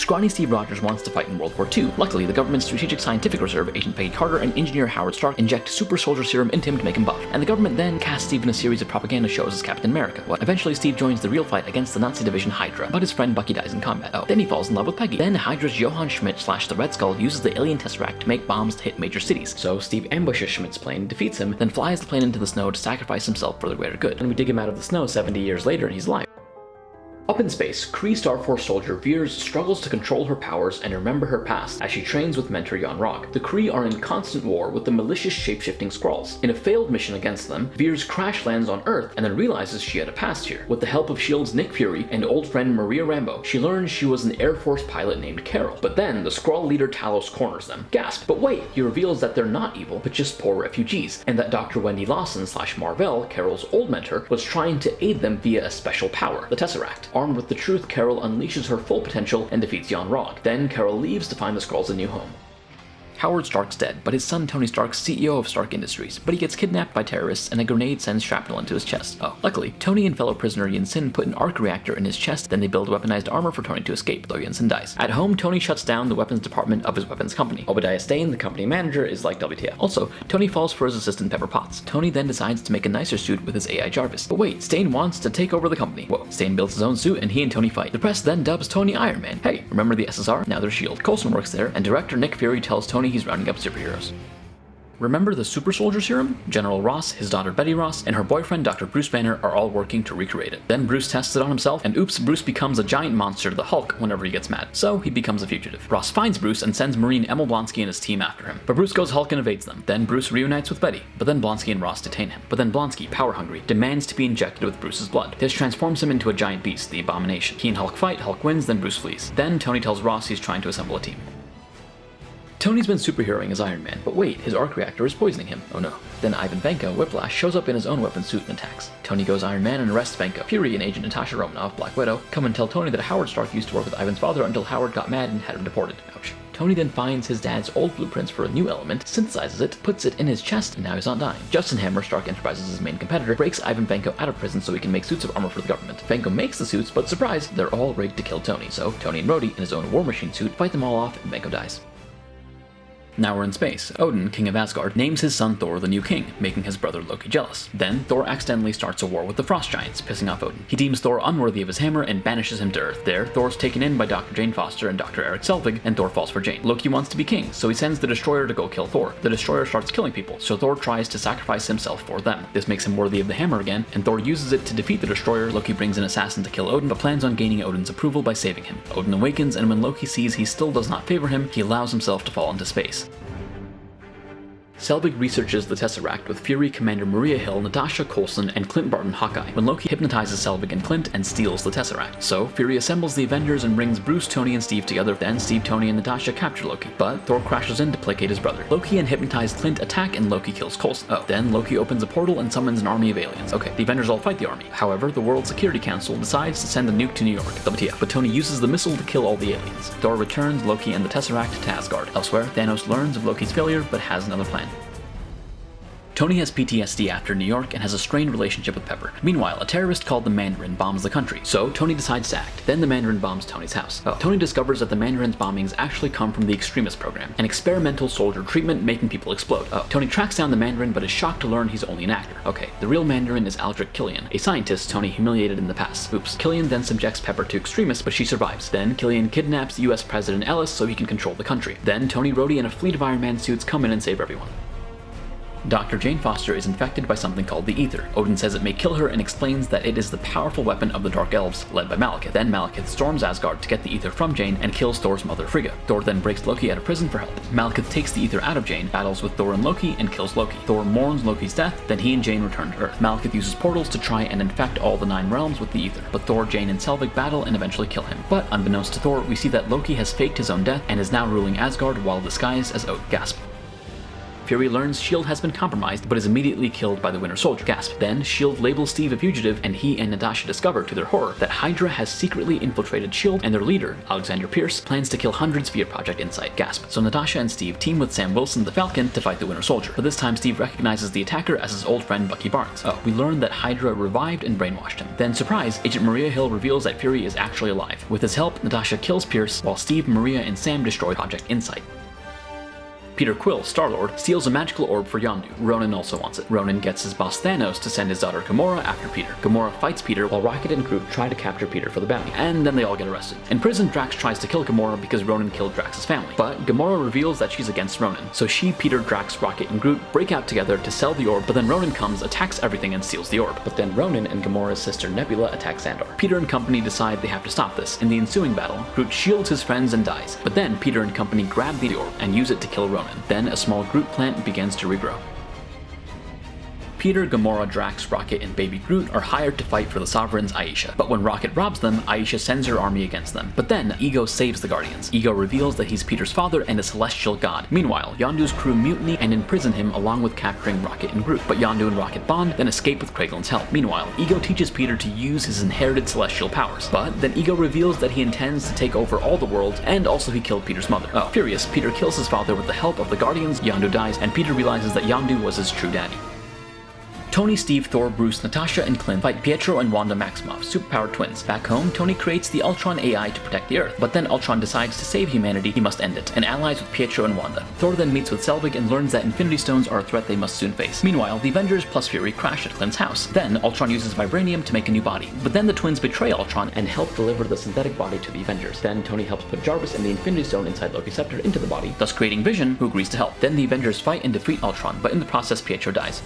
Scrawny Steve Rogers wants to fight in World War II. Luckily, the government's Strategic Scientific Reserve agent Peggy Carter and engineer Howard Stark inject super soldier serum into him to make him buff, and the government then casts Steve in a series of propaganda shows as Captain America. Eventually, Steve joins the real fight against the Nazi division Hydra, but his friend Bucky dies in combat. Then he falls in love with Peggy. Then Hydra's Johann Schmidt / the Red Skull uses the alien Tesseract to make bombs to hit major cities. So Steve ambushes Schmidt's plane, defeats him, then flies the plane into the snow to sacrifice himself for the greater good. And we dig him out of the snow 70 years later and he's alive. Up in space, Kree Star Force soldier Veers struggles to control her powers and remember her past as she trains with mentor Jan Rog. The Kree are in constant war with the malicious shape-shifting Skrulls. In a failed mission against them, Veers crash lands on Earth and then realizes she had a past here. With the help of S.H.I.E.L.D.'s Nick Fury and old friend Maria Rambeau, she learns she was an Air Force pilot named Carol. But then the Skrull leader Talos corners them. Gasp! But wait, he reveals that they're not evil, but just poor refugees, and that Dr. Wendy Lawson / Marvell, Carol's old mentor, was trying to aid them via a special power, the Tesseract. Armed with the truth, Carol unleashes her full potential and defeats Jan Rog. Then Carol leaves to find the Skrulls a new home. Howard Stark's dead, but his son Tony Stark's CEO of Stark Industries, but he gets kidnapped by terrorists and a grenade sends shrapnel into his chest. Luckily, Tony and fellow prisoner Yinsen put an arc reactor in his chest, then they build weaponized armor for Tony to escape, though Yinsen dies. At home, Tony shuts down the weapons department of his weapons company. Obadiah Stane, the company manager, is like WTF. Also, Tony falls for his assistant Pepper Potts. Tony then decides to make a nicer suit with his AI Jarvis. But wait, Stane wants to take over the company. Stane builds his own suit and he and Tony fight. The press then dubs Tony Iron Man. Hey, remember the SSR? Now they're S.H.I.E.L.D. Coulson works there, and director Nick Fury tells Tony he's rounding up superheroes. Remember the super soldier serum? General Ross, his daughter Betty Ross, and her boyfriend Dr. Bruce Banner are all working to recreate it. Then Bruce tests it on himself, and oops, Bruce becomes a giant monster to the Hulk whenever he gets mad. So he becomes a fugitive. Ross finds Bruce and sends Marine Emil Blonsky and his team after him. But Bruce goes Hulk and evades them. Then Bruce reunites with Betty, but then Blonsky and Ross detain him. But then Blonsky, power hungry, demands to be injected with Bruce's blood. This transforms him into a giant beast, the Abomination. He and Hulk fight, Hulk wins, then Bruce flees. Then Tony tells Ross he's trying to assemble a team. Tony's been superheroing as Iron Man, but wait, his arc reactor is poisoning him. Oh no. Then Ivan Vanko, Whiplash, shows up in his own weapon suit and attacks. Tony goes Iron Man and arrests Vanko. Fury and Agent Natasha Romanoff, Black Widow, come and tell Tony that Howard Stark used to work with Ivan's father until Howard got mad and had him deported. Ouch. Tony then finds his dad's old blueprints for a new element, synthesizes it, puts it in his chest, and now he's not dying. Justin Hammer, Stark Enterprises' main competitor, breaks Ivan Vanko out of prison so he can make suits of armor for the government. Vanko makes the suits, but surprise, they're all rigged to kill Tony, so Tony and Rhodey, in his own War Machine suit, fight them all off, and Vanko dies. Now we're in space. Odin, king of Asgard, names his son Thor the new king, making his brother Loki jealous. Then Thor accidentally starts a war with the Frost Giants, pissing off Odin. He deems Thor unworthy of his hammer and banishes him to Earth. There, Thor's taken in by Dr. Jane Foster and Dr. Eric Selvig, and Thor falls for Jane. Loki wants to be king, so he sends the Destroyer to go kill Thor. The Destroyer starts killing people, so Thor tries to sacrifice himself for them. This makes him worthy of the hammer again, and Thor uses it to defeat the Destroyer. Loki brings an assassin to kill Odin, but plans on gaining Odin's approval by saving him. Odin awakens, and when Loki sees he still does not favor him, he allows himself to fall into space. Selvig researches the Tesseract with Fury, Commander Maria Hill, Natasha Coulson, and Clint Barton Hawkeye, when Loki hypnotizes Selvig and Clint and steals the Tesseract. So, Fury assembles the Avengers and brings Bruce, Tony, and Steve together. Then Steve, Tony, and Natasha capture Loki, but Thor crashes in to placate his brother. Loki and hypnotized Clint attack and Loki kills Coulson. Then Loki opens a portal and summons an army of aliens. The Avengers all fight the army. However, the World Security Council decides to send a nuke to New York, WTF, but Tony uses the missile to kill all the aliens. Thor returns Loki and the Tesseract to Asgard. Elsewhere, Thanos learns of Loki's failure, but has another plan. Tony has PTSD after New York and has a strained relationship with Pepper. Meanwhile, a terrorist called the Mandarin bombs the country, so Tony decides to act. Then the Mandarin bombs Tony's house. Tony discovers that the Mandarin's bombings actually come from the Extremist program, an experimental soldier treatment making people explode. Tony tracks down the Mandarin but is shocked to learn he's only an actor. The real Mandarin is Aldrich Killian, a scientist Tony humiliated in the past. Killian then subjects Pepper to extremists, but she survives. Then Killian kidnaps US President Ellis so he can control the country. Then Tony, Rhodey, and a fleet of Iron Man suits come in and save everyone. Dr. Jane Foster is infected by something called the Ether. Odin says it may kill her and explains that it is the powerful weapon of the Dark Elves, led by Malekith. Then Malekith storms Asgard to get the Ether from Jane and kills Thor's mother Frigga. Thor then breaks Loki out of prison for help. Malekith takes the Ether out of Jane, battles with Thor and Loki, and kills Loki. Thor mourns Loki's death, then he and Jane return to Earth. Malekith uses portals to try and infect all the 9 realms with the Ether, but Thor, Jane, and Selvig battle and eventually kill him. But unbeknownst to Thor, we see that Loki has faked his own death and is now ruling Asgard while disguised as Odin. Gasp. Fury learns S.H.I.E.L.D. has been compromised, but is immediately killed by the Winter Soldier. Gasp. Then S.H.I.E.L.D. labels Steve a fugitive, and he and Natasha discover, to their horror, that Hydra has secretly infiltrated S.H.I.E.L.D., and their leader, Alexander Pierce, plans to kill hundreds via Project Insight. Gasp. So Natasha and Steve team with Sam Wilson, the Falcon, to fight the Winter Soldier. But this time Steve recognizes the attacker as his old friend Bucky Barnes. Oh, we learn that Hydra revived and brainwashed him. Then, surprise, Agent Maria Hill reveals that Fury is actually alive. With his help, Natasha kills Pierce, while Steve, Maria, and Sam destroy Project Insight. Peter Quill, Star-Lord, steals a magical orb for Yondu. Ronan also wants it. Ronan gets his boss Thanos to send his daughter Gamora after Peter. Gamora fights Peter while Rocket and Groot try to capture Peter for the bounty, and then they all get arrested. In prison, Drax tries to kill Gamora because Ronan killed Drax's family, but Gamora reveals that she's against Ronan, so she, Peter, Drax, Rocket, and Groot break out together to sell the orb, but then Ronan comes, attacks everything, and steals the orb. But then Ronan and Gamora's sister Nebula attack Xandar. Peter and company decide they have to stop this. In the ensuing battle, Groot shields his friends and dies, but then Peter and company grab the orb and use it to kill Ronan. Then a small Groot plant begins to regrow. Peter, Gamora, Drax, Rocket, and Baby Groot are hired to fight for the Sovereign's Aisha. But when Rocket robs them, Aisha sends her army against them. But then, Ego saves the Guardians. Ego reveals that he's Peter's father and a celestial god. Meanwhile, Yondu's crew mutiny and imprison him along with capturing Rocket and Groot. But Yondu and Rocket bond, then escape with Kraglин's help. Meanwhile, Ego teaches Peter to use his inherited celestial powers. But then Ego reveals that he intends to take over all the world, and also he killed Peter's mother. Oh, furious, Peter kills his father with the help of the Guardians, Yondu dies, and Peter realizes that Yondu was his true daddy. Tony, Steve, Thor, Bruce, Natasha, and Clint fight Pietro and Wanda Maximoff, superpowered twins. Back home, Tony creates the Ultron AI to protect the Earth, but then Ultron decides to save humanity, he must end it, and allies with Pietro and Wanda. Thor then meets with Selvig and learns that Infinity Stones are a threat they must soon face. Meanwhile, the Avengers plus Fury crash at Clint's house. Then, Ultron uses vibranium to make a new body. But then the twins betray Ultron and help deliver the synthetic body to the Avengers. Then, Tony helps put Jarvis and the Infinity Stone inside Loki's scepter into the body, thus creating Vision, who agrees to help. Then the Avengers fight and defeat Ultron, but in the process Pietro dies.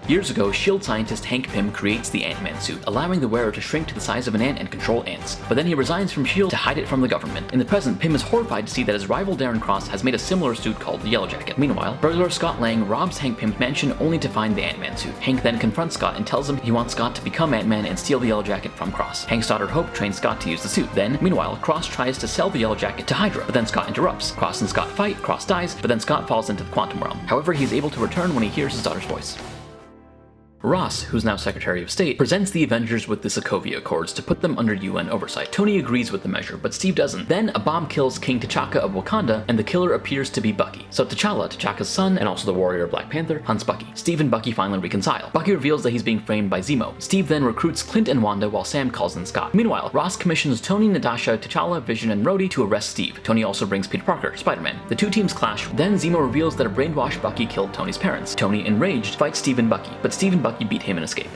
Years ago, S.H.I.E.L.D. scientist Hank Pym creates the Ant-Man suit, allowing the wearer to shrink to the size of an ant and control ants. But then he resigns from S.H.I.E.L.D. to hide it from the government. In the present, Pym is horrified to see that his rival Darren Cross has made a similar suit called the Yellow Jacket. Meanwhile, burglar Scott Lang robs Hank Pym's mansion only to find the Ant-Man suit. Hank then confronts Scott and tells him he wants Scott to become Ant-Man and steal the Yellow Jacket from Cross. Hank's daughter Hope trains Scott to use the suit. Then, meanwhile, Cross tries to sell the Yellow Jacket to Hydra, but then Scott interrupts. Cross and Scott fight, Cross dies, but then Scott falls into the quantum realm. However, he's able to return when he hears his daughter's voice. Ross, who's now Secretary of State, presents the Avengers with the Sokovia Accords to put them under UN oversight. Tony agrees with the measure, but Steve doesn't. Then a bomb kills King T'Chaka of Wakanda, and the killer appears to be Bucky. So T'Challa, T'Chaka's son, and also the warrior Black Panther, hunts Bucky. Steve and Bucky finally reconcile. Bucky reveals that he's being framed by Zemo. Steve then recruits Clint and Wanda while Sam calls in Scott. Meanwhile, Ross commissions Tony, Natasha, T'Challa, Vision, and Rhodey to arrest Steve. Tony also brings Peter Parker, Spider-Man. The two teams clash. Then Zemo reveals that a brainwashed Bucky killed Tony's parents. Tony, enraged, fights Steve and Bucky, but Steve and Bucky beat him and escape.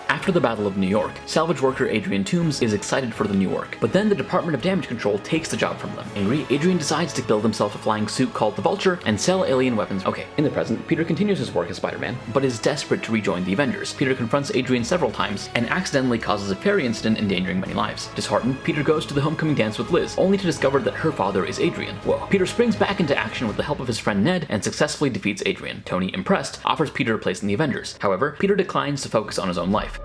After the Battle of New York, salvage worker Adrian Toombs is excited for the new work, but then the Department of Damage Control takes the job from them. Angry, Adrian decides to build himself a flying suit called the Vulture and sell alien weapons. Okay, in the present, Peter continues his work as Spider-Man, but is desperate to rejoin the Avengers. Peter confronts Adrian several times and accidentally causes a ferry incident endangering many lives. Disheartened, Peter goes to the homecoming dance with Liz, only to discover that her father is Adrian. Whoa. Peter springs back into action with the help of his friend Ned and successfully defeats Adrian. Tony, impressed, offers Peter a place in the Avengers. However, Peter declines to focus on his own life.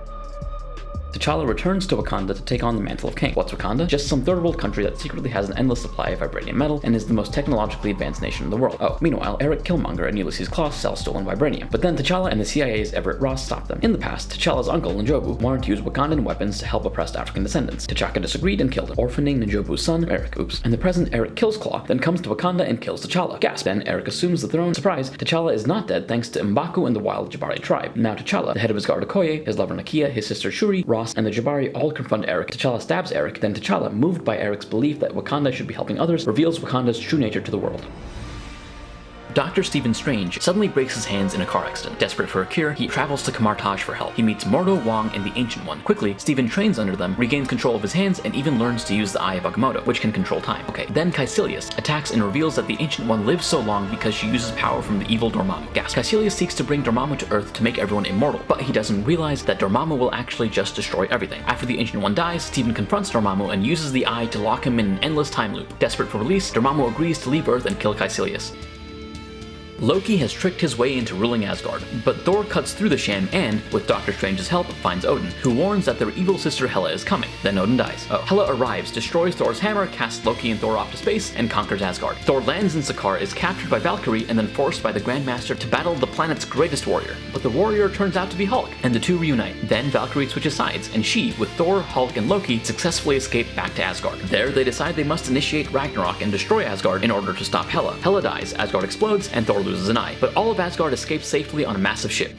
T'Challa returns to Wakanda to take on the mantle of king. What's Wakanda? Just some third world country that secretly has an endless supply of vibranium metal and is the most technologically advanced nation in the world. Oh, meanwhile, Eric Killmonger and Ulysses Klaue sell stolen vibranium. But then T'Challa and the CIA's Everett Ross stop them. In the past, T'Challa's uncle, Njobu, wanted to use Wakandan weapons to help oppressed African descendants. T'Chaka disagreed and killed him, orphaning Njobu's son, Eric. In the present, Eric kills Klaue, then comes to Wakanda and kills T'Challa. Gasp! Then Eric assumes the throne. Surprise, T'Challa is not dead thanks to M'Baku and the wild Jabari tribe. Now T'Challa, the head of his guard Okoye, his lover Nakia, his sister Shuri, Ross, and the Jabari all confront Eric. T'Challa stabs Eric, then T'Challa, moved by Eric's belief that Wakanda should be helping others, reveals Wakanda's true nature to the world. Dr. Stephen Strange suddenly breaks his hands in a car accident. Desperate for a cure, he travels to Kamartaj for help. He meets Mordo, Wong, and the Ancient One. Quickly, Stephen trains under them, regains control of his hands, and even learns to use the Eye of Agamotto, which can control time. Okay, then Caecilius attacks and reveals that the Ancient One lives so long because she uses power from the evil Dormammu. Gasp. Caecilius seeks to bring Dormammu to Earth to make everyone immortal, but he doesn't realize that Dormammu will actually just destroy everything. After the Ancient One dies, Stephen confronts Dormammu and uses the Eye to lock him in an endless time loop. Desperate for release, Dormammu agrees to leave Earth and kill Caecilius. Loki has tricked his way into ruling Asgard, but Thor cuts through the sham and, with Doctor Strange's help, finds Odin, who warns that their evil sister Hela is coming. Then Odin dies. Hela arrives, destroys Thor's hammer, casts Loki and Thor off to space, and conquers Asgard. Thor lands in Sakaar, is captured by Valkyrie, and then forced by the Grandmaster to battle the planet's greatest warrior. But the warrior turns out to be Hulk, and the two reunite. Then Valkyrie switches sides, and she, with Thor, Hulk, and Loki, successfully escape back to Asgard. There, they decide they must initiate Ragnarok and destroy Asgard in order to stop Hela. Hela dies, Asgard explodes, and Thor loses an eye. But all of Asgard escapes safely on a massive ship.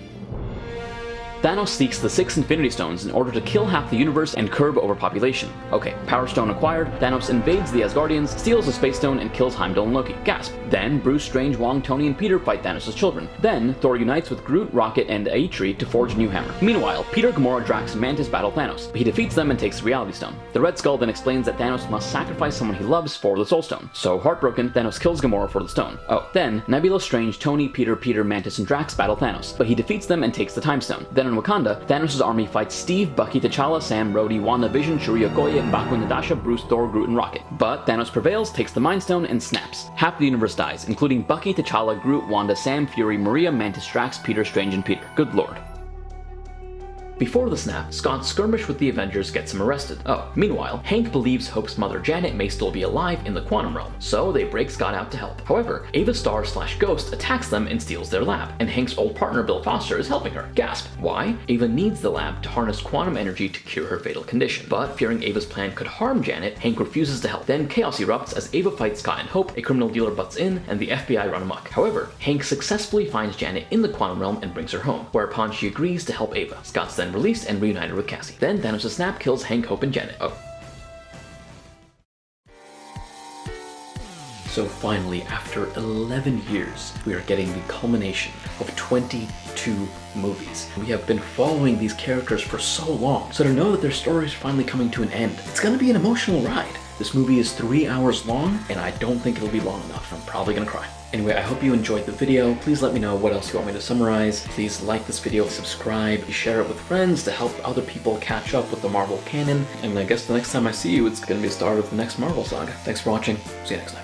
Thanos seeks the 6 Infinity Stones in order to kill half the universe and curb overpopulation. Okay, Power Stone acquired, Thanos invades the Asgardians, steals the Space Stone, and kills Heimdall and Loki. Gasp. Then, Bruce, Strange, Wong, Tony, and Peter fight Thanos' children. Then, Thor unites with Groot, Rocket, and Aitri to forge a new hammer. Meanwhile, Peter, Gamora, Drax, and Mantis battle Thanos, but he defeats them and takes the Reality Stone. The Red Skull then explains that Thanos must sacrifice someone he loves for the Soul Stone. So, heartbroken, Thanos kills Gamora for the stone. Then, Nebula, Strange, Tony, Peter, Mantis, and Drax battle Thanos, but he defeats them and takes the Time Stone. Then in Wakanda, Thanos' army fights Steve, Bucky, T'Challa, Sam, Rhodey, WandaVision, Shuri Okoye, M'Baku, Natasha, Bruce, Thor, Groot, and Rocket. But Thanos prevails, takes the Mind Stone, and snaps. Half the universe dies, including Bucky, T'Challa, Groot, Wanda, Sam, Fury, Maria, Mantis, Drax, Peter, Strange, and Peter. Good lord. Before the snap, Scott's skirmish with the Avengers gets him arrested. Meanwhile, Hank believes Hope's mother Janet may still be alive in the quantum realm, so they break Scott out to help. However, Ava Star/Ghost attacks them and steals their lab, and Hank's old partner Bill Foster is helping her. Gasp. Why? Ava needs the lab to harness quantum energy to cure her fatal condition. But fearing Ava's plan could harm Janet, Hank refuses to help. Then chaos erupts as Ava fights Scott and Hope, a criminal dealer butts in, and the FBI run amok. However, Hank successfully finds Janet in the quantum realm and brings her home, whereupon she agrees to help Ava. Scott's then released and reunited with Cassie. Then Thanos' snap kills Hank, Hope, and Janet. So finally, after 11 years, we are getting the culmination of 22 movies. We have been following these characters for so long, so to know that their stories are finally coming to an end, it's gonna be an emotional ride. This movie is 3 hours long, and I don't think it'll be long enough. I'm probably gonna cry. Anyway, I hope you enjoyed the video. Please let me know what else you want me to summarize. Please like this video, subscribe, share it with friends to help other people catch up with the Marvel canon. And I guess the next time I see you, it's gonna be the start of the next Marvel saga. Thanks for watching. See you next time.